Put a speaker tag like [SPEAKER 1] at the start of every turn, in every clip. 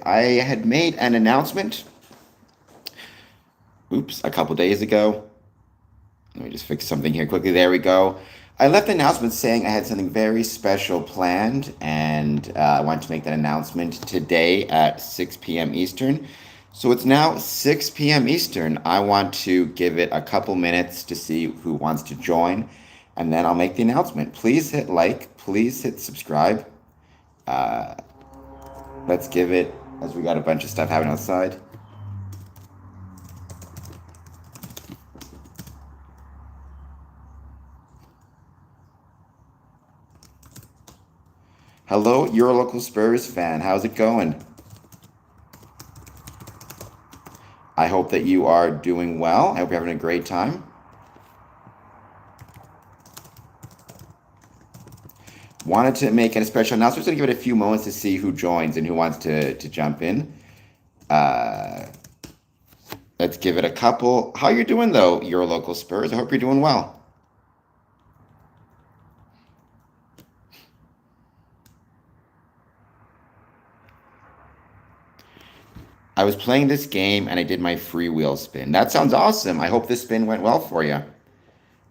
[SPEAKER 1] I had made an announcement, a couple days ago. Let me just fix something here quickly. There we go. I left an announcement saying I had something very special planned, and I wanted to make that announcement today at 6 p.m. Eastern. So it's now 6 p.m. Eastern. I want to give it a couple minutes to see who wants to join, and then I'll make the announcement. Please hit like, please hit subscribe. Uh, let's give it, as we got a bunch of stuff happening outside. Hello, you're a local Spurs fan. How's it going? I hope that you are doing well. I hope you're having a great time. Wanted to make a special announcement. Just going to give it a few moments to see who joins and who wants to jump in. Let's give it a couple. How you doing, though, you're a local Spurs? I hope you're doing well. I was playing this game and I did my freewheel spin. That sounds awesome. I hope this spin went well for you.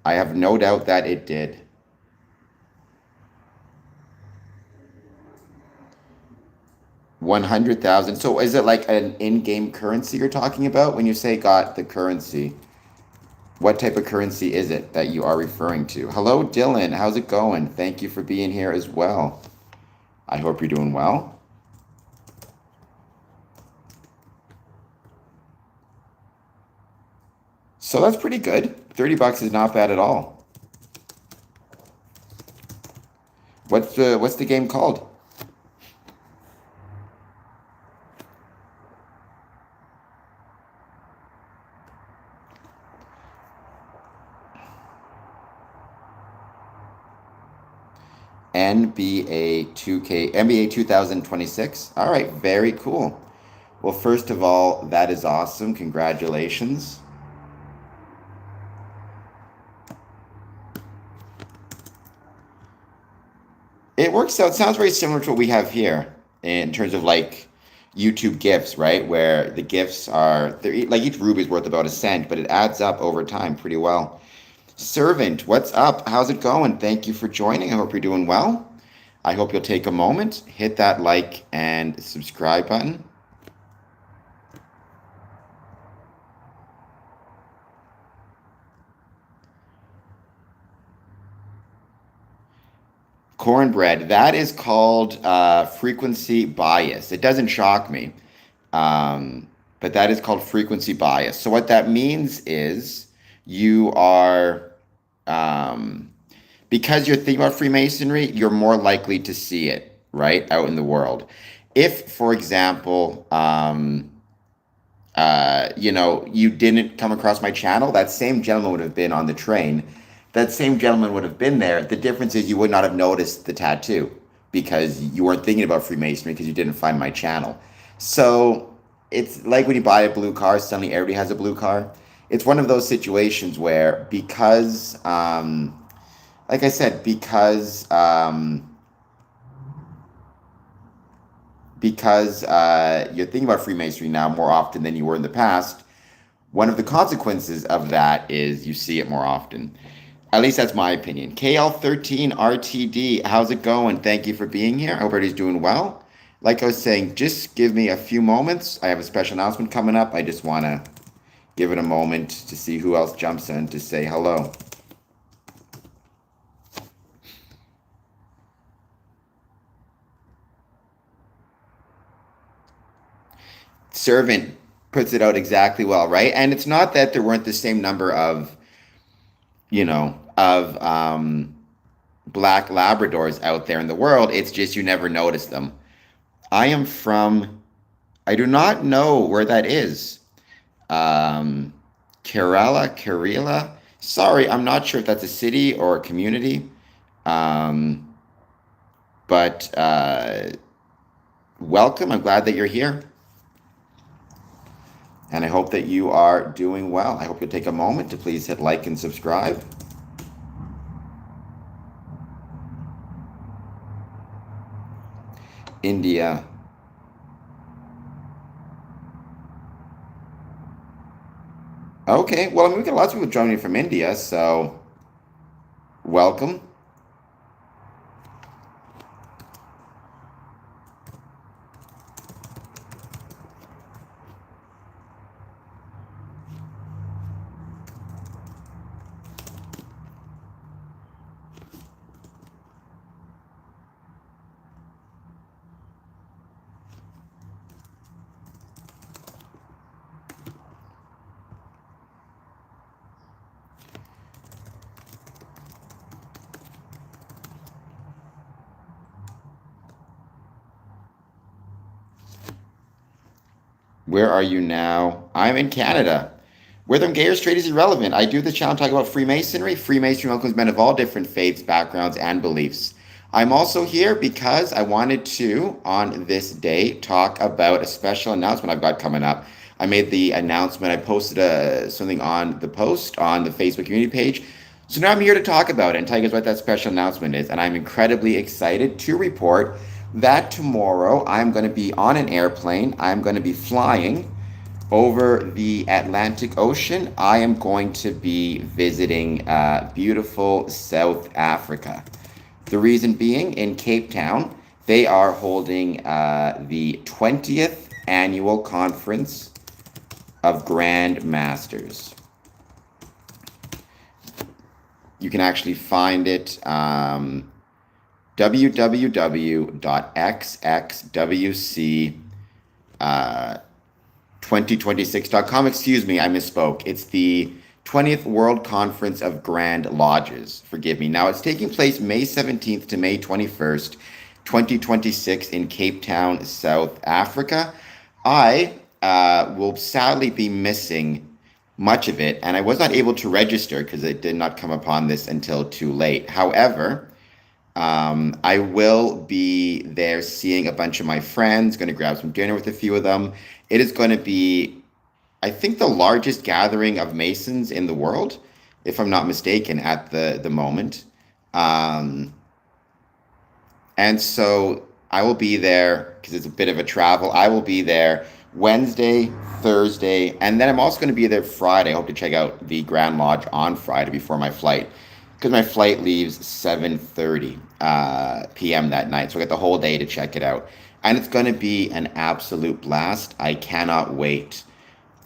[SPEAKER 1] I have no doubt that it did. 100,000. So is it like an in-game currency you're talking about when you say got the currency? What type of currency is it that you are referring to? Hello, Dylan. How's it going? Thank you for being here as well. I hope you're doing well. So that's pretty good. 30 bucks is not bad at all. What's the game called? NBA 2K, NBA 2026. All right, very cool. Well, first of all, that is awesome. Congratulations. It works out. Sounds very similar to what we have here in terms of like YouTube gifts, right? Where the gifts are like each ruby is worth about a cent, but it adds up over time pretty well. Servant, what's up? How's it going? Thank you for joining. I hope you're doing well. I hope you'll take a moment, hit that like and subscribe button. Cornbread, that is called frequency bias. It doesn't shock me, but that is called frequency bias. So what that means is you are, because you're thinking about Freemasonry, you're more likely to see it, right, out in the world. If, for example, you didn't come across my channel, that same gentleman would have been on the train. That same gentleman would have been there. The difference is you would not have noticed the tattoo because you weren't thinking about Freemasonry because you didn't find my channel. So it's like when you buy a blue car, suddenly everybody has a blue car. It's one of those situations where like I said, because you're thinking about Freemasonry now more often than you were in the past, one of the consequences of that is you see it more often. At least that's my opinion. KL13RTD, how's it going? Thank you for being here. I hope everybody's doing well. Like I was saying, just give me a few moments. I have a special announcement coming up. I just want to give it a moment to see who else jumps in to say hello. Servant puts it out exactly well, right? And it's not that there weren't the same number of black Labradors out there in the world. It's just you never notice them. I do not know where that is. Kerala. Sorry, I'm not sure if that's a city or a community. But welcome. I'm glad that you're here. And I hope that you are doing well. I hope you'll take a moment to please hit like and subscribe. India. Okay, well, I mean, we got lots of people joining from India, so welcome. Where are you now? I'm in Canada. Whether I'm gay or straight is irrelevant. I do this channel talk about Freemasonry. Freemasonry welcomes men of all different faiths, backgrounds, and beliefs. I'm also here because I wanted to, on this day, talk about a special announcement I've got coming up. I made the announcement. I posted something on the post on the Facebook community page. So now I'm here to talk about it and tell you guys what that special announcement is. And I'm incredibly excited to report that tomorrow I'm going to be on an airplane. I'm going to be flying over the Atlantic Ocean. I am going to be visiting beautiful South Africa. The reason being, in Cape Town, they are holding the 20th annual conference of Grand Masters. You can actually find it www.xxwc2026.com. Excuse me, I misspoke. It's the 20th World Conference of Grand Lodges. Forgive me. Now, it's taking place May 17th to May 21st, 2026 in Cape Town, South Africa. I will sadly be missing much of it, and I was not able to register because I did not come upon this until too late. However, I will be there seeing a bunch of my friends, going to grab some dinner with a few of them. It is going to be, I think, the largest gathering of Masons in the world, if I'm not mistaken, at the moment. Um, and so I will be there because it's a bit of a travel. I will be there Wednesday, Thursday, and then I'm also going to be there Friday. I hope to check out the Grand Lodge on Friday before my flight because my flight leaves 7:30 p.m. that night. So I got the whole day to check it out. And it's going to be an absolute blast. I cannot wait.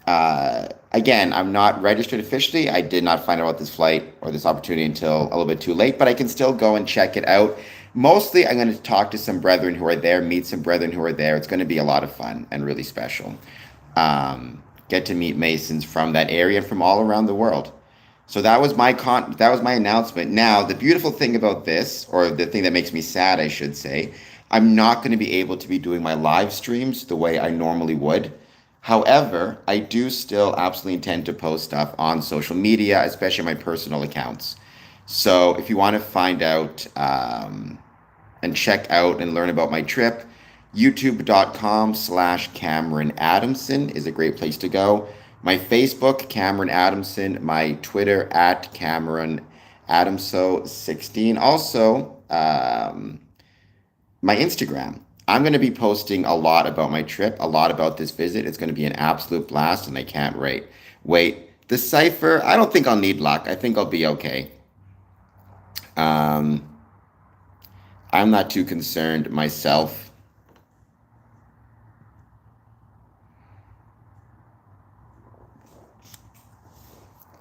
[SPEAKER 1] Again, I'm not registered officially. I did not find out about this flight or this opportunity until a little bit too late, but I can still go and check it out. Mostly, I'm going to talk to some brethren who are there, meet some brethren who are there. It's going to be a lot of fun and really special. Get to meet Masons from that area and from all around the world. So that was my announcement. Now, the beautiful thing about this, or the thing that makes me sad, I should say, I'm not going to be able to be doing my live streams the way I normally would. However, I do still absolutely intend to post stuff on social media, especially my personal accounts. So if you want to find out and check out and learn about my trip, youtube.com/Cameron Adamson is a great place to go. My Facebook, Cameron Adamson. My Twitter, @Cameron Adamso16. Also, my Instagram. I'm going to be posting a lot about my trip, a lot about this visit. It's going to be an absolute blast, and I can't wait. Wait, the cipher, I don't think I'll need luck. I think I'll be okay. Um, I'm not too concerned myself.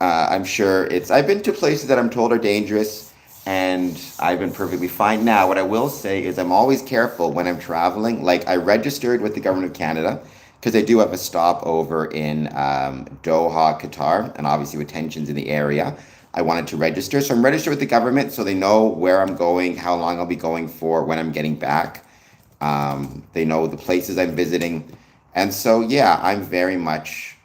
[SPEAKER 1] I'm sure I've been to places that I'm told are dangerous, and I've been perfectly fine. Now, what I will say is I'm always careful when I'm traveling. Like, I registered with the government of Canada because they do have a stopover in Doha, Qatar, and obviously with tensions in the area, I wanted to register. So I'm registered with the government so they know where I'm going, how long I'll be going for, when I'm getting back. They know the places I'm visiting. And so, yeah, I'm very much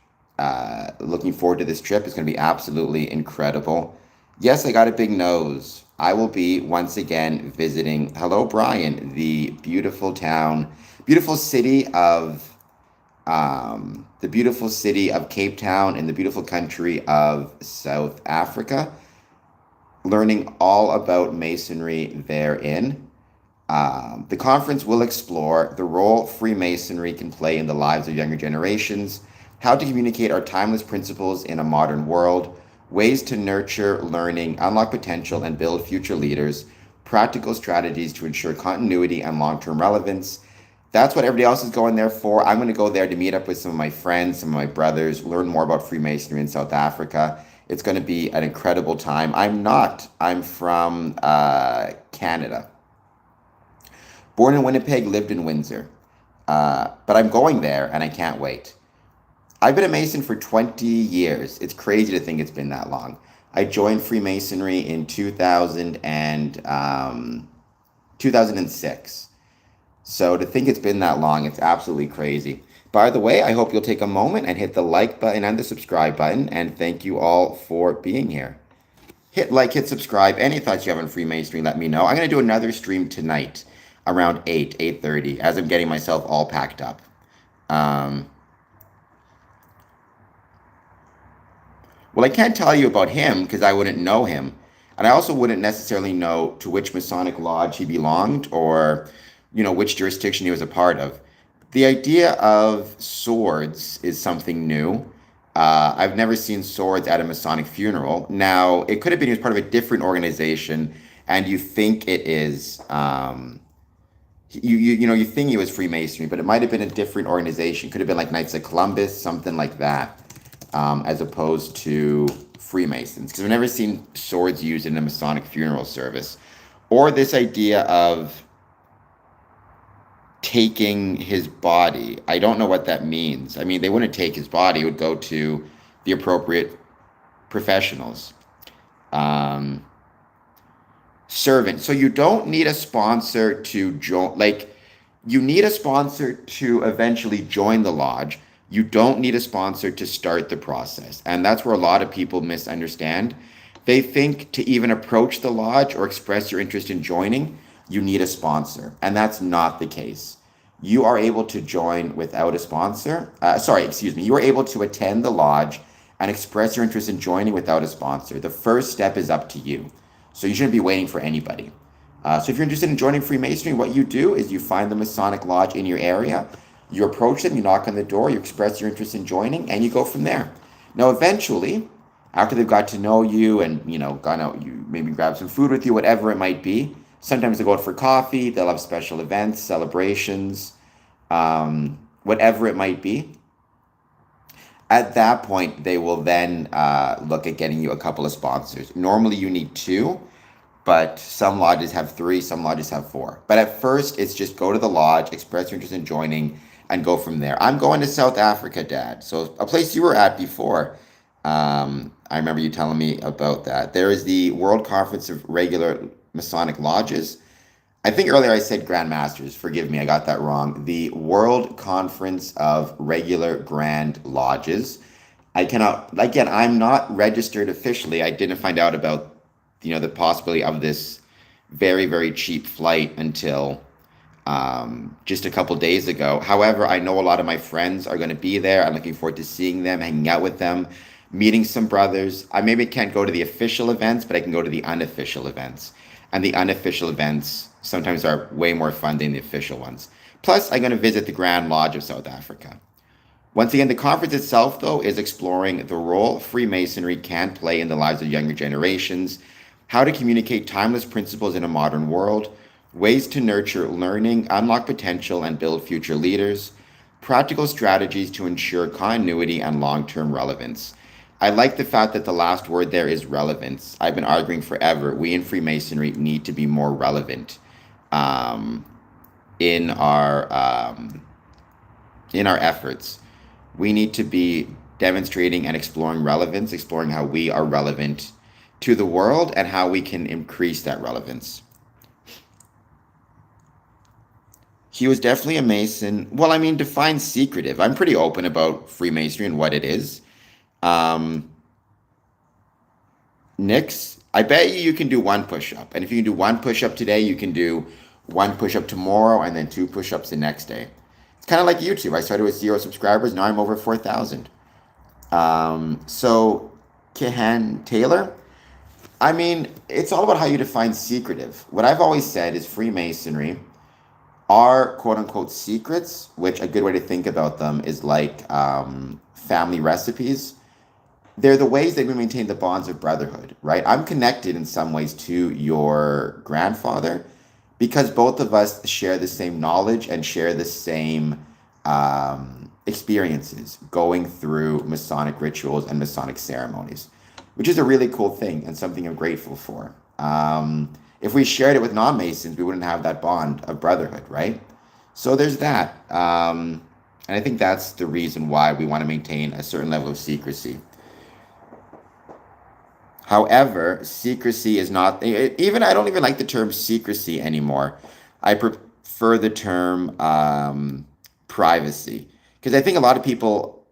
[SPEAKER 1] looking forward to this trip. It's going to be absolutely incredible. Yes, I got a big nose. I will be once again visiting, hello, Brian, the beautiful town, beautiful city of, the beautiful city of Cape Town in the beautiful country of South Africa, learning all about Masonry therein. The conference will explore the role Freemasonry can play in the lives of younger generations, how to communicate our timeless principles in a modern world, ways to nurture learning, unlock potential, and build future leaders, practical strategies to ensure continuity and long term relevance. That's what everybody else is going there for. I'm going to go there to meet up with some of my friends, some of my brothers, learn more about Freemasonry in South Africa. It's going to be an incredible time. I'm not. I'm from Canada. Born in Winnipeg, lived in Windsor. But I'm going there and I can't wait. I've been a Mason for 20 years. It's crazy to think it's been that long. I joined Freemasonry in 2006. So to think it's been that long, it's absolutely crazy. By the way, I hope you'll take a moment and hit the like button and the subscribe button. And thank you all for being here. Hit like, hit subscribe. Any thoughts you have on Freemasonry, let me know. I'm going to do another stream tonight around 8:30 as I'm getting myself all packed up. Well, I can't tell you about him because I wouldn't know him. And I also wouldn't necessarily know to which Masonic lodge he belonged or, which jurisdiction he was a part of. The idea of swords is something new. I've never seen swords at a Masonic funeral. Now, it could have been he was part of a different organization and you think it is, you think he was Freemasonry, but it might have been a different organization. Could have been like Knights of Columbus, something like that. As opposed to Freemasons, because I've never seen swords used in a Masonic funeral service, or this idea of taking his body. I don't know what that means. I mean, they wouldn't take his body; it would go to the appropriate professionals. Servant. So you don't need a sponsor to join. Like, you need a sponsor to eventually join the lodge. You don't need a sponsor to start the process. And that's where a lot of people misunderstand. They think to even approach the lodge or express your interest in joining, you need a sponsor. And that's not the case. You are able to join without a sponsor. You are able to attend the lodge and express your interest in joining without a sponsor. The first step is up to you. So you shouldn't be waiting for anybody. So if you're interested in joining Freemasonry, what you do is you find the Masonic lodge in your area. You approach them, you knock on the door, you express your interest in joining, and you go from there. Now, eventually, after they've got to know you and, gone out, you maybe grab some food with you, whatever it might be. Sometimes they go out for coffee, they'll have special events, celebrations, whatever it might be. At that point, they will then look at getting you a couple of sponsors. Normally, you need 2, but some lodges have 3, some lodges have 4. But at first, it's just go to the lodge, express your interest in joining, and go from there. I'm going to South Africa, Dad. So a place you were at before. I remember you telling me about that. There is the World Conference of Regular Masonic Lodges. I think earlier I said Grand Masters. Forgive me, I got that wrong. The World Conference of Regular Grand Lodges. I'm not registered officially. I didn't find out about, the possibility of this very, very cheap flight until just a couple days ago. However, I know a lot of my friends are going to be there. I'm looking forward to seeing them, hanging out with them, meeting some brothers. I maybe can't go to the official events, but I can go to the unofficial events. And the unofficial events sometimes are way more fun than the official ones. Plus, I'm going to visit the Grand Lodge of South Africa. Once again, the conference itself, though, is exploring the role Freemasonry can play in the lives of younger generations, how to communicate timeless principles in a modern world, ways to nurture learning, unlock potential, and build future leaders, practical strategies to ensure continuity and long-term relevance. I like the fact that the last word there is relevance. I've been arguing forever. We in Freemasonry need to be more relevant in our efforts. We need to be demonstrating and exploring relevance, exploring how we are relevant to the world and how we can increase that relevance. He was definitely a Mason. Well, I mean, define secretive. I'm pretty open about Freemasonry and what it is. Nix, I bet you can do 1 push-up. And if you can do 1 push-up today, you can do 1 push-up tomorrow and then 2 push-ups the next day. It's kind of like YouTube. I started with 0 subscribers. Now I'm over 4,000. So, Kehan Taylor, I mean, it's all about how you define secretive. What I've always said is Freemasonry are quote-unquote secrets, which a good way to think about them is like family recipes, they're the ways that we maintain the bonds of brotherhood, right? I'm connected in some ways to your grandfather because both of us share the same knowledge and share the same experiences going through Masonic rituals and Masonic ceremonies, which is a really cool thing and something I'm grateful for. If we shared it with non-Masons, we wouldn't have that bond of brotherhood, right? So there's that. And I think that's the reason why we want to maintain a certain level of secrecy. However, secrecy is not, even I don't even like the term secrecy anymore. I prefer the term privacy because I think a lot of people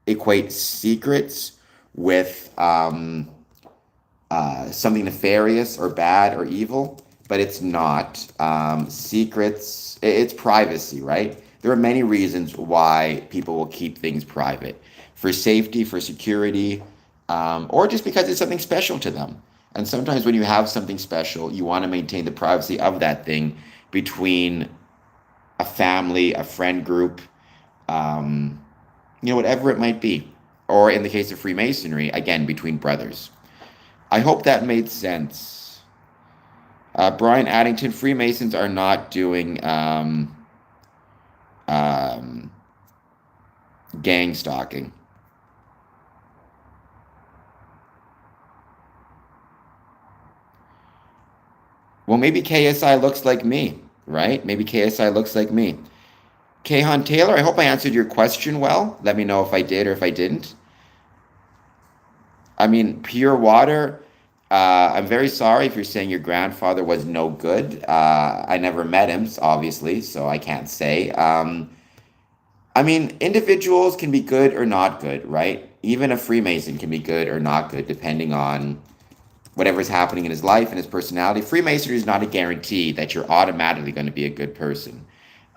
[SPEAKER 1] equate secrets with something nefarious or bad or evil, but it's not. Secrets, it's privacy, right? There are many reasons why people will keep things private for safety, for security, or just because it's something special to them. And sometimes when you have something special, you want to maintain the privacy of that thing between a family, a friend group, whatever it might be. Or in the case of Freemasonry, again, between brothers. I hope that made sense. Brian Addington, Freemasons are not doing gang stalking. Well, maybe KSI looks like me, right? Maybe KSI looks like me. Kahan Taylor, I hope I answered your question well. Let me know if I did or if I didn't. I mean, pure water. I'm very sorry if you're saying your grandfather was no good. I never met him, obviously, so I can't say. I mean, individuals can be good or not good, right? Even a Freemason can be good or not good, depending on whatever's happening in his life and his personality. Freemasonry is not a guarantee that you're automatically going to be a good person.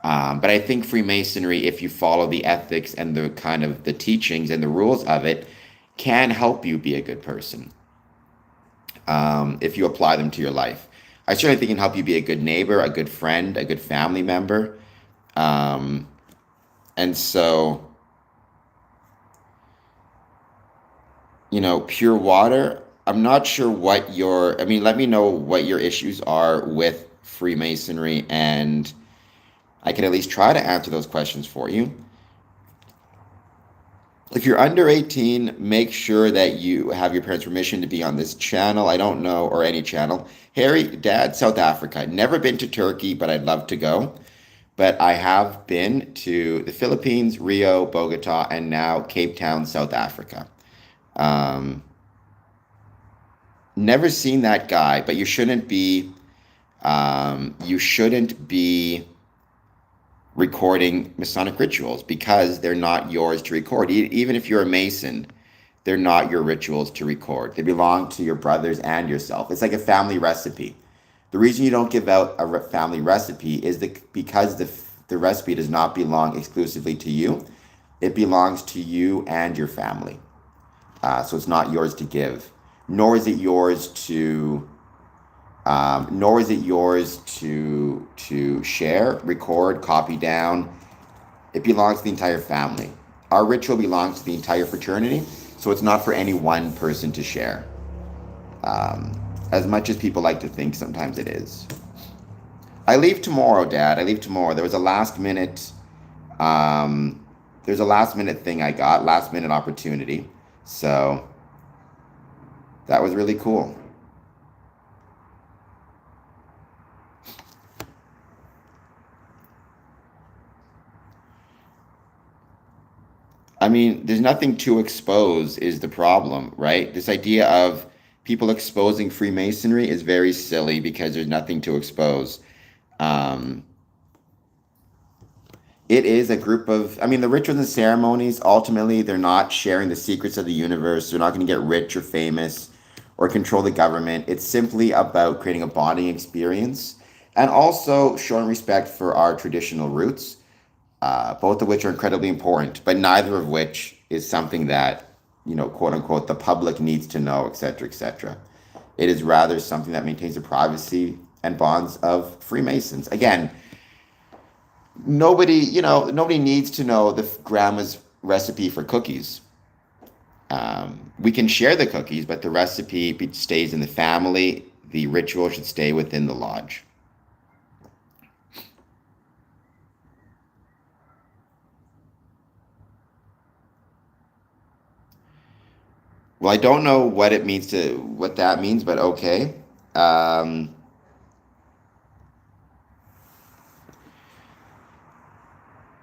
[SPEAKER 1] But I think Freemasonry, if you follow the ethics and the kind of the teachings and the rules of it, can help you be a good person if you apply them to your life. I certainly think it can help you be a good neighbor, a good friend, a good family member. And so, pure water, I'm not sure let me know what your issues are with Freemasonry, and I can at least try to answer those questions for you. If you're under 18, make sure that you have your parents' permission to be on this channel. I don't know, or any channel. Harry, Dad, South Africa. Never been to Turkey, but I'd love to go. But I have been to the Philippines, Rio, Bogota, and now Cape Town, South Africa. Never seen that guy, but you shouldn't be recording Masonic rituals because they're not yours to record. Even if you're a Mason, they're not your rituals to record. They belong to your brothers and yourself. It's like a family recipe. The reason you don't give out a family recipe is because the recipe does not belong exclusively to you. It belongs to you and your family. So it's not yours to give, nor is it yours to share, record, copy down. It belongs to the entire family. Our ritual belongs to the entire fraternity, so it's not for any one person to share. As much as people like to think, sometimes it is. I leave tomorrow, Dad. I leave tomorrow. There was a last minute thing I got, last minute opportunity. So that was really cool. I mean, there's nothing to expose is the problem, right? This idea of people exposing Freemasonry is very silly because there's nothing to expose. It is a group of, the rituals and ceremonies, ultimately, they're not sharing the secrets of the universe. They're not going to get rich or famous or control the government. It's simply about creating a bonding experience and also showing respect for our traditional roots, both of which are incredibly important, but neither of which is something that, quote unquote, the public needs to know, et cetera, et cetera. It is rather something that maintains the privacy and bonds of Freemasons. Again, nobody needs to know the grandma's recipe for cookies. We can share the cookies, but the recipe stays in the family. The ritual should stay within the lodge. Well, I don't know what that means, but okay. Um,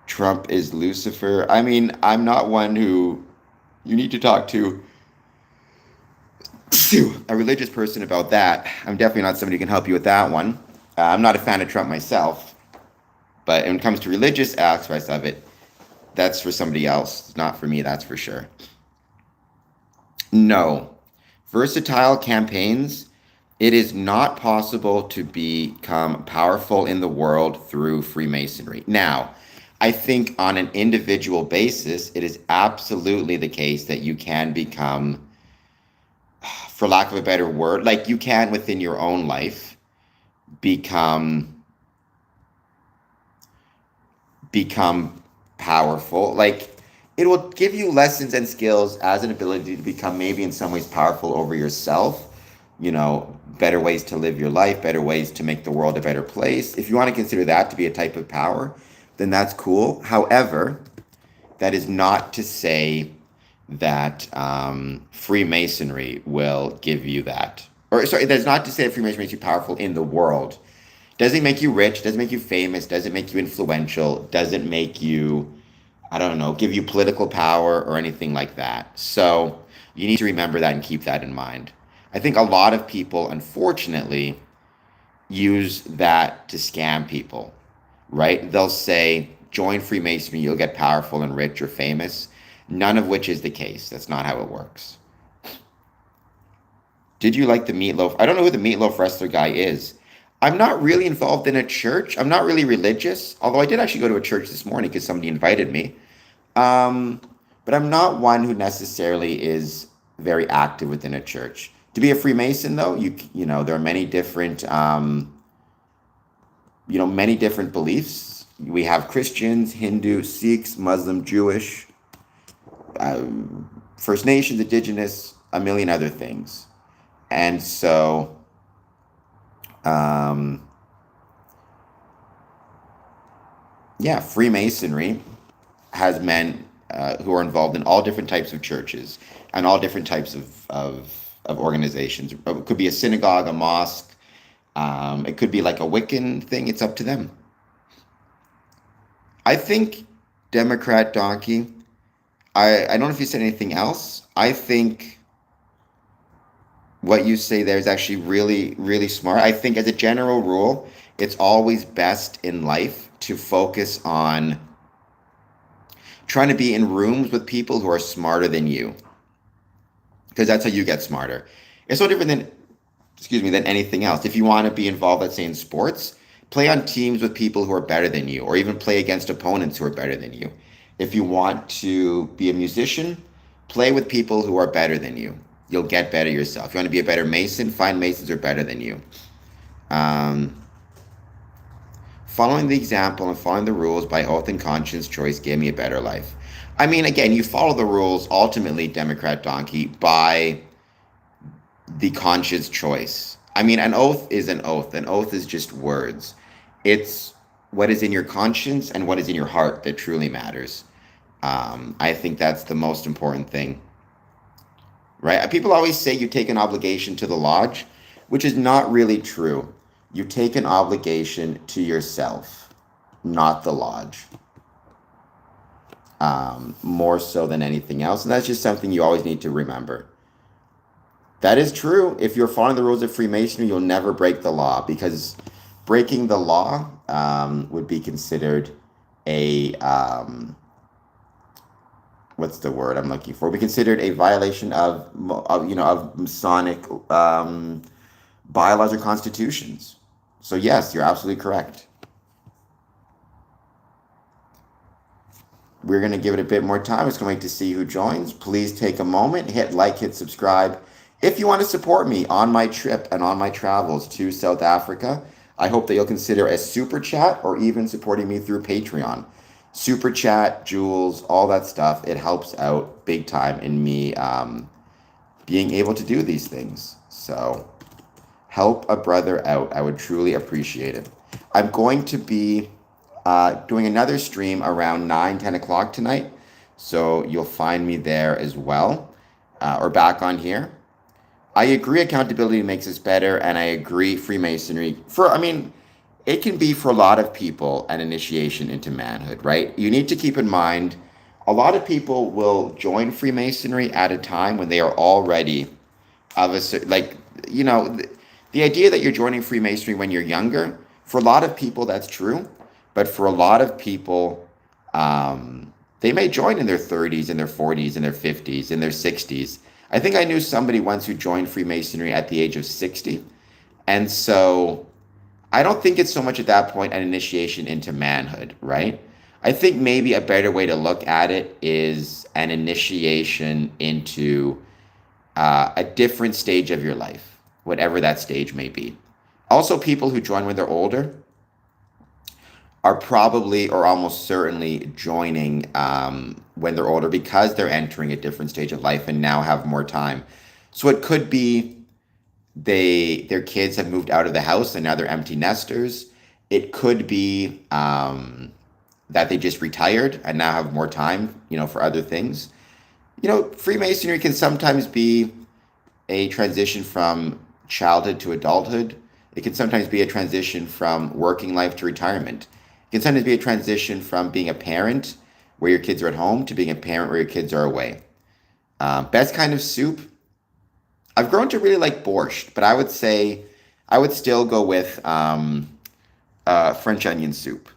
[SPEAKER 1] Trump is Lucifer. I mean, I'm not one who you need to talk to a religious person about that. I'm definitely not somebody who can help you with that one. I'm not a fan of Trump myself, but when it comes to religious aspects of it, that's for somebody else, not for me, that's for sure. No. Versatile campaigns, it is not possible to become powerful in the world through Freemasonry. Now, I think on an individual basis, it is absolutely the case that you can become, for lack of a better word, like you can within your own life become powerful. Like it will give you lessons and skills as an ability to become maybe in some ways powerful over yourself, better ways to live your life, better ways to make the world a better place. If you want to consider that to be a type of power, then that's cool. However, that is not to say that Freemasonry will give you that. Or sorry, that's not to say that Freemasonry makes you powerful in the world. Doesn't make you rich, doesn't make you famous, doesn't make you influential, doesn't make you, I don't know, give you political power or anything like that. So you need to remember that and keep that in mind. I think a lot of people, unfortunately, use that to scam people, right? They'll say, join Freemasonry, you'll get powerful and rich or famous. None of which is the case. That's not how it works. Did you like the Meatloaf? I don't know who the Meatloaf wrestler guy is. I'm not really involved in a church. I'm not really religious, although I did actually go to a church this morning because somebody invited me. Um, but I'm not one who necessarily is very active within a church. To be a Freemason, though, there are many different beliefs. We have Christians, Hindu, Sikhs, Muslim, Jewish, First Nations, Indigenous, a million other things. And so, um, yeah, Freemasonry has men who are involved in all different types of churches and all different types of organizations. It could be a synagogue, a mosque. It could be like a Wiccan thing. It's up to them. I think Democrat Donkey. I don't know if you said anything else. I think what you say there is actually really, really smart. I think as a general rule, it's always best in life to focus on trying to be in rooms with people who are smarter than you, because that's how you get smarter. It's no different than anything else. If you want to be involved, let's say in sports, play on teams with people who are better than you, or even play against opponents who are better than you. If you want to be a musician, play with people who are better than you. You'll get better yourself. If you want to be a better Mason, find Masons who are better than you. Um, Following the example and following the rules by oath and conscience choice gave me a better life. I mean, again, you follow the rules ultimately, Democrat Donkey, by the conscious choice. I mean, an oath is an oath. An oath is just words. It's what is in your conscience and what is in your heart that truly matters. I think that's the most important thing, right? People always say you take an obligation to the lodge, which is not really true. You take an obligation to yourself, not the lodge, more so than anything else. And that's just something you always need to remember. That is true. If you're following the rules of Freemasonry, you'll never break the law, because breaking the law would be considered a, what's the word I'm looking for? Would be considered a violation of Masonic bylaws or constitutions. So yes, you're absolutely correct. We're going to give it a bit more time. It's going to wait to see who joins. Please take a moment, hit like, hit subscribe. If you want to support me on my trip and on my travels to South Africa, I hope that you'll consider a super chat or even supporting me through Patreon. Super chat, Jules, all that stuff. It helps out big time in me being able to do these things. So help a brother out. I would truly appreciate it. I'm going to be doing another stream around 9, 10 o'clock tonight. So you'll find me there as well, or back on here. I agree accountability makes us better, and I agree Freemasonry I mean, it can be for a lot of people an initiation into manhood, right? You need to keep in mind a lot of people will join Freemasonry at a time when they are already of like, the idea that you're joining Freemasonry when you're younger, for a lot of people that's true, but for a lot of people, they may join in their 30s, in their 40s, in their 50s, in their 60s. I think I knew somebody once who joined Freemasonry at the age of 60. And so I don't think it's so much at that point an initiation into manhood, right? I think maybe a better way to look at it is an initiation into a different stage of your life, whatever that stage may be. Also, people who join when they're older are probably or almost certainly joining when they're older because they're entering a different stage of life and now have more time. So it could be their kids have moved out of the house and now they're empty nesters. It could be that they just retired and now have more time, for other things. Freemasonry can sometimes be a transition from childhood to adulthood. It can sometimes be a transition from working life to retirement. It can sometimes be a transition from being a parent where your kids are at home to being a parent where your kids are away. Best kind of soup. I've grown to really like borscht, but I would say I would still go with French onion soup.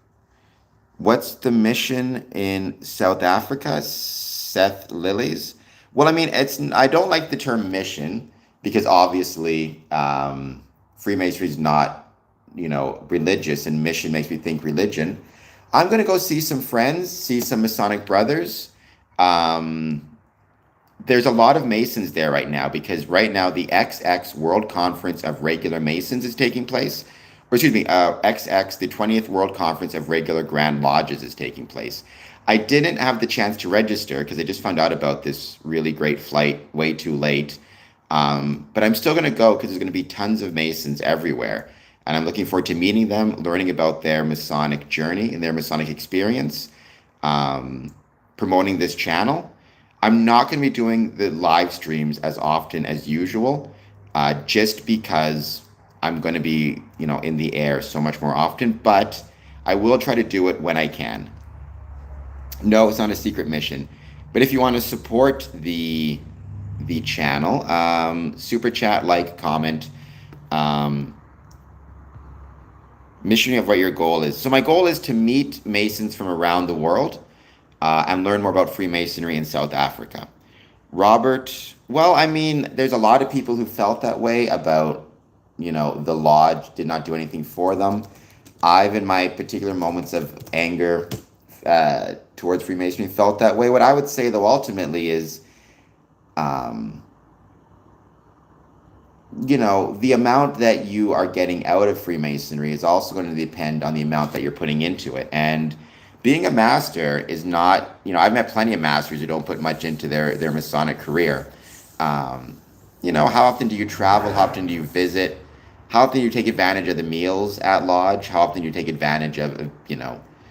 [SPEAKER 1] What's the mission in South Africa? Seth Lilies. Well, I mean, I don't like the term mission because obviously Freemasonry is not, religious, and mission makes me think religion. I'm going to go see some friends, see some Masonic brothers. There's a lot of Masons there right now because right now the XX World Conference of Regular Masons is taking place. Or excuse me, XX, the 20th World Conference of Regular Grand Lodges is taking place. I didn't have the chance to register because I just found out about this really great flight way too late. But I'm still going to go because there's going to be tons of Masons everywhere. And I'm looking forward to meeting them, learning about their Masonic journey and their Masonic experience, promoting this channel. I'm not going to be doing the live streams as often as usual, just because I'm going to be, in the air so much more often. But I will try to do it when I can. No, it's not a secret mission. But if you want to support the channel, super chat, like, comment, mission of what your goal is. So my goal is to meet Masons from around the world and learn more about Freemasonry in South Africa. Robert, well, I mean, there's a lot of people who felt that way about, the lodge did not do anything for them. I've, in my particular moments of anger towards Freemasonry, felt that way. What I would say, though, ultimately is, the amount that you are getting out of Freemasonry is also going to depend on the amount that you're putting into it. And being a master is not, I've met plenty of masters who don't put much into their Masonic career. How often do you travel? How often do you visit? How often do you take advantage of the meals at lodge? How often do you take advantage of,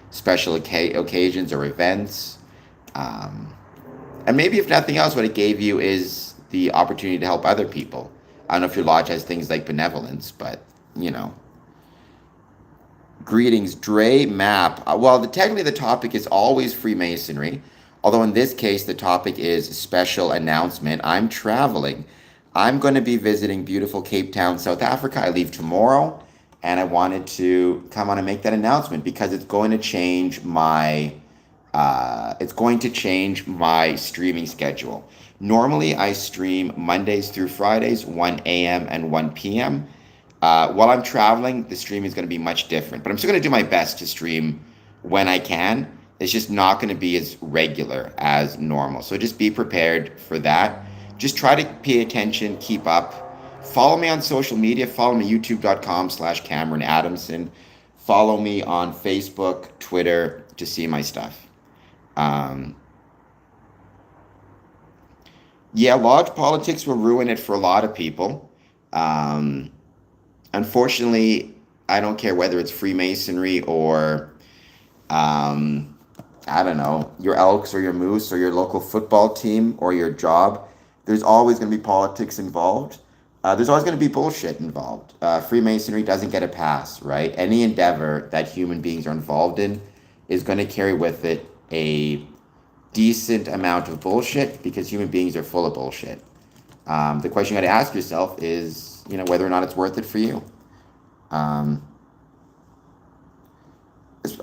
[SPEAKER 1] special occasions or events? And maybe if nothing else, what it gave you is the opportunity to help other people. I don't know if your lodge has things like benevolence, but, Greetings, Dre Map. Technically the topic is always Freemasonry, although in this case the topic is special announcement. I'm traveling. I'm going to be visiting beautiful Cape Town, South Africa. I leave tomorrow, and I wanted to come on and make that announcement because it's going to change my streaming schedule. Normally, I stream Mondays through Fridays, 1 a.m. and 1 p.m. While I'm traveling, the stream is going to be much different, but I'm still going to do my best to stream when I can. It's just not going to be as regular as normal. So just be prepared for that. Just try to pay attention, keep up. Follow me on social media. Follow me youtube.com/Cameron Adamson. Follow me on Facebook, Twitter, to see my stuff. Um, yeah, lodge politics will ruin it for a lot of people. Um, Unfortunately, I don't care whether it's Freemasonry or um, I don't know, your Elks or your Moose or your local football team or your job. There's always going to be politics involved. There's always going to be bullshit involved. Freemasonry doesn't get a pass, right? Any endeavor that human beings are involved in is going to carry with it a decent amount of bullshit because human beings are full of bullshit. The question you got to ask yourself is, whether or not it's worth it for you. Um,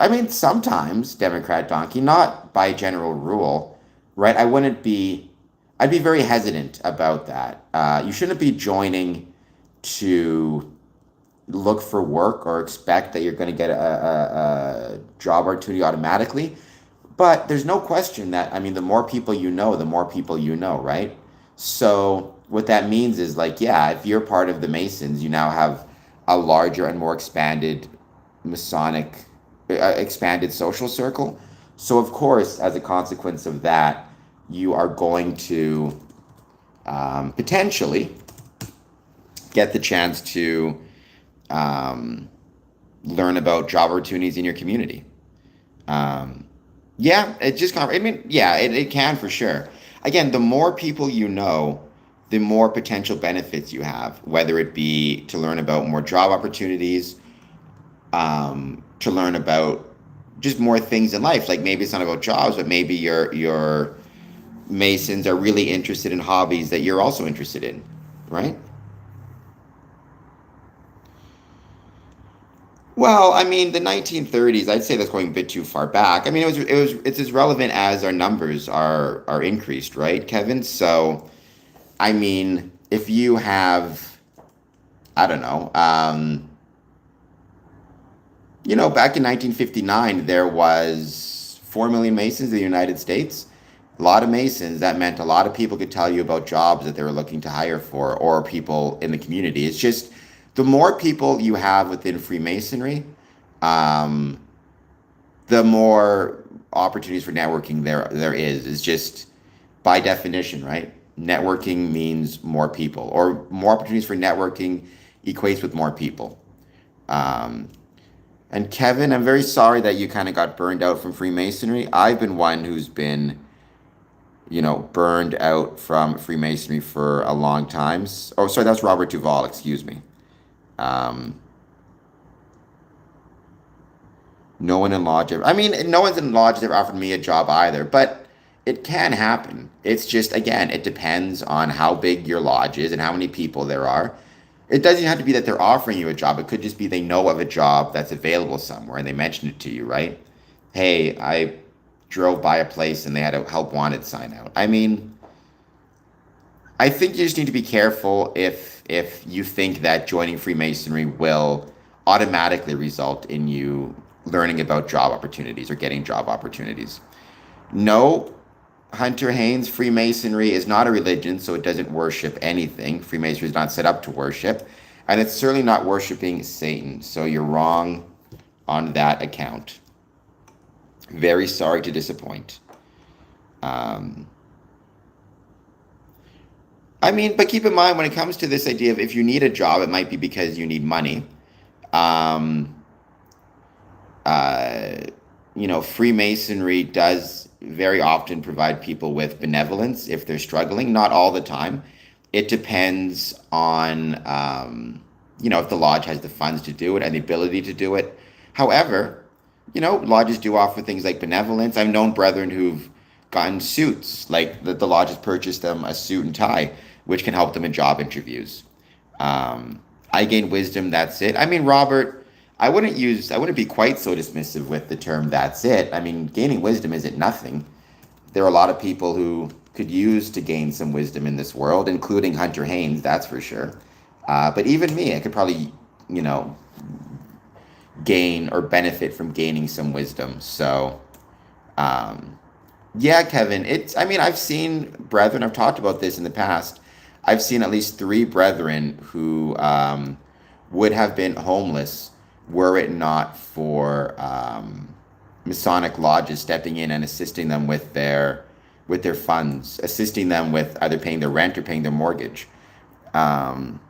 [SPEAKER 1] I mean, sometimes Democrat donkey, not by general rule, right? I'd be very hesitant about that. You shouldn't be joining to look for work or expect that you're going to get a job opportunity automatically. But there's no question that, I mean, the more people you know, the more people you know, right? So what that means is like, yeah, if you're part of the Masons, you now have a larger and more expanded social circle. So of course, as a consequence of that, you are going to potentially get the chance to um, learn about job opportunities in your community. Um, yeah, it just I mean, yeah, it can for sure. Again, the more people you know, the more potential benefits you have, whether it be to learn about more job opportunities, to learn about just more things in life. Like maybe it's not about jobs, but maybe your Masons are really interested in hobbies that you're also interested in, right? Well, I mean, the 1930s, I'd say that's going a bit too far back. I mean, it's as relevant as our numbers are increased, right, Kevin? So, I mean, if you have, I don't know, back in 1959, there was 4 million Masons in the United States. A lot of Masons. That meant a lot of people could tell you about jobs that they were looking to hire for or people in the community. It's just the more people you have within Freemasonry, um, the more opportunities for networking there is. It's just by definition, right? Networking means more people, or more opportunities for networking equates with more people. Um, and Kevin, I'm very sorry that you kind of got burned out from Freemasonry. I've been one who's been, burned out from Freemasonry for a long time. Oh, sorry, that's Robert Duvall, excuse me. Um, no one in lodge ever, I mean, no one's in lodge ever offered me a job either, but it can happen. It's just, again, it depends on how big your lodge is and how many people there are. It doesn't have to be that they're offering you a job. It could just be they know of a job that's available somewhere and they mention it to you, right? Hey, I drove by a place and they had a help wanted sign out. I mean, I think you just need to be careful if you think that joining Freemasonry will automatically result in you learning about job opportunities or getting job opportunities. No, Hunter Haynes, Freemasonry is not a religion, so it doesn't worship anything. Freemasonry is not set up to worship, and it's certainly not worshiping Satan. So you're wrong on that account. Very sorry to disappoint. Um, I mean, but keep in mind when it comes to this idea of if you need a job, it might be because you need money. Um, uh, Freemasonry does very often provide people with benevolence if they're struggling, not all the time. It depends on, if the lodge has the funds to do it and the ability to do it. However, lodges do offer things like benevolence. I've known brethren who've gotten suits, like the lodge has purchased them a suit and tie, which can help them in job interviews. I gain wisdom, that's it. I mean, Robert, I wouldn't be quite so dismissive with the term that's it. I mean, gaining wisdom isn't nothing. There are a lot of people who could use to gain some wisdom in this world, including Hunter Haynes, that's for sure. But even me, I could probably, you know, gain or benefit from gaining some wisdom. So, um, yeah, Kevin, I mean, I've seen brethren, I've talked about this in the past. I've seen at least three brethren who would have been homeless were it not for Masonic lodges stepping in and assisting them with their funds, assisting them with either paying their rent or paying their mortgage. Um,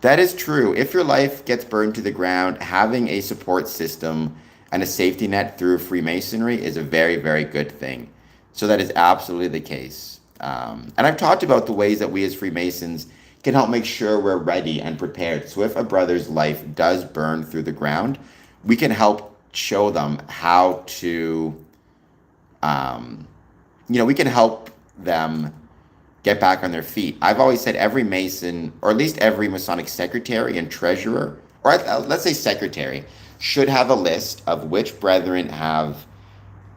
[SPEAKER 1] that is true. If your life gets burned to the ground, having a support system and a safety net through Freemasonry is a very, very good thing. So that is absolutely the case. And I've talked about the ways that we as Freemasons can help make sure we're ready and prepared. So if a brother's life does burn through the ground, we can help show them how to, um, we can help them get back on their feet. I've always said every Mason, or at least every Masonic secretary and treasurer, or let's say secretary, should have a list of which brethren have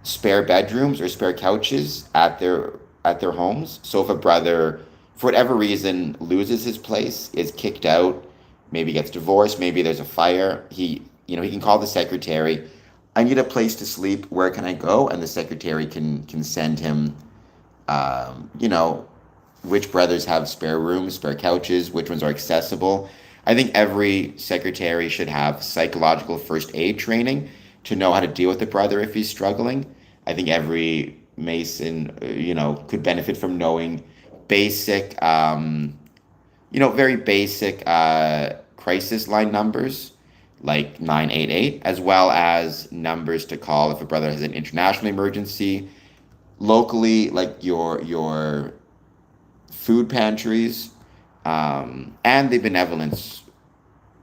[SPEAKER 1] spare bedrooms or spare couches at their homes. So if a brother, for whatever reason, loses his place, is kicked out, maybe gets divorced, maybe there's a fire, he can call the secretary. I need a place to sleep. Where can I go? And the secretary can send him, you know, which brothers have spare rooms, spare couches, which ones are accessible. I think every secretary should have psychological first aid training to know how to deal with the brother if he's struggling. I think every Mason, could benefit from knowing basic, very basic crisis line numbers like 988, as well as numbers to call if a brother has an international emergency. Locally, like your food pantries, and the benevolence,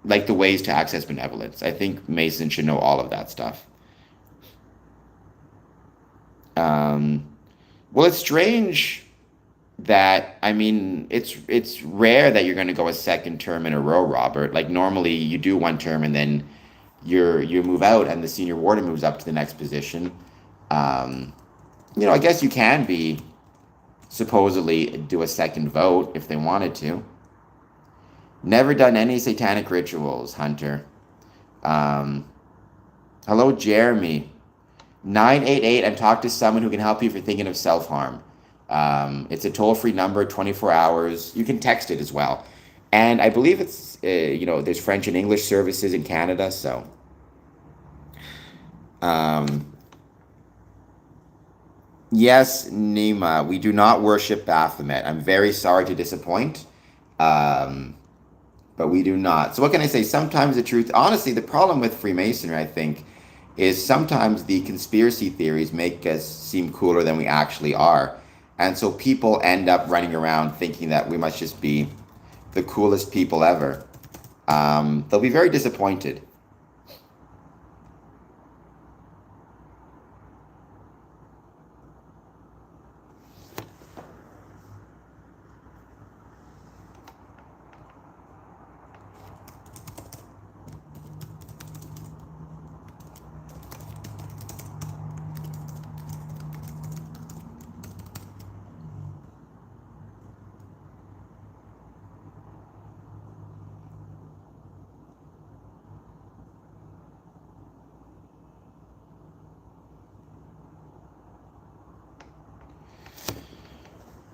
[SPEAKER 1] like the ways to access benevolence. I think Mason should know all of that stuff. Um, well, it's strange that it's rare that you're going to go a second term in a row, Robert. Like normally you do one term and then you move out and the senior warden moves up to the next position. Um, I guess you can be supposedly do a second vote if they wanted to. Never done any satanic rituals, Hunter. Um, Hello, Jeremy. 988 and talk to someone who can help you if you're thinking of self-harm. It's a toll-free number, 24 hours. You can text it as well. And I believe it's, there's French and English services in Canada, so. Um, yes, Nima, we do not worship Baphomet. I'm very sorry to disappoint, but we do not. So what can I say? Sometimes the truth, honestly, the problem with Freemasonry, I think, is sometimes the conspiracy theories make us seem cooler than we actually are. And so people end up running around thinking that we must just be the coolest people ever. They'll be very disappointed.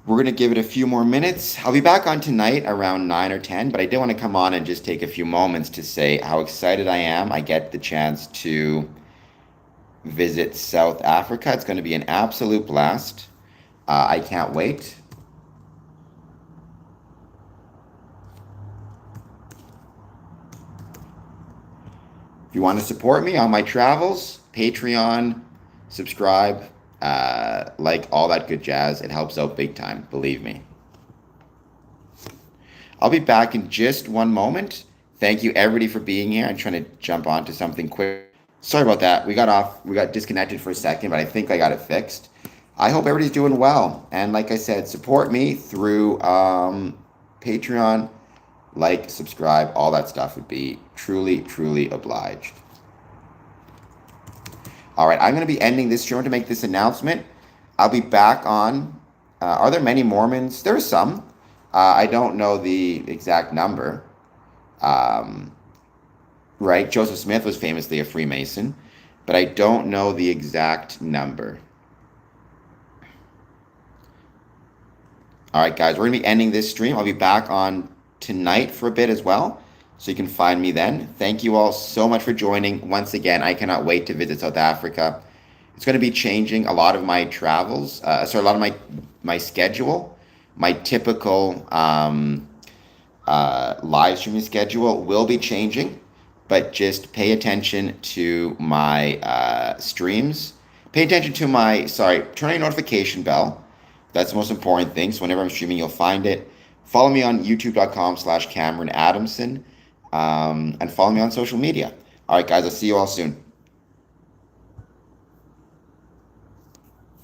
[SPEAKER 1] We're going to give it a few more minutes. I'll be back on tonight around 9 or 10, but I did want to come on and just take a few moments to say how excited I am. I get the chance to visit South Africa. It's going to be an absolute blast. I can't wait. If you want to support me on my travels, Patreon, subscribe, like all that good jazz. It helps out big time, believe me. I'll be back in just one moment. Thank you everybody for being here. I'm trying to jump onto something quick. Sorry about that. We got disconnected for a second, but I think I got it fixed. I hope everybody's doing well. And like I said, support me through Patreon, like, subscribe, all that stuff would be truly, truly obliged. All right, I'm going to be ending this show to make this announcement. I'll be back on. Are there many Mormons? There are some. I don't know the exact number. Right? Joseph Smith was famously a Freemason, but I don't know the exact number. All right, guys, we're going to be ending this stream. I'll be back on tonight for a bit as well. So you can find me then. Thank you all so much for joining. Once again, I cannot wait to visit South Africa. It's going to be changing a lot of my travels, a lot of my schedule. My typical live streaming schedule will be changing, but just pay attention to my streams. Pay attention to turn on your notification bell. That's the most important thing. So whenever I'm streaming, you'll find it. Follow me on youtube.com/Cameron Adamson, and follow me on social media. All right, guys, I'll see you all soon.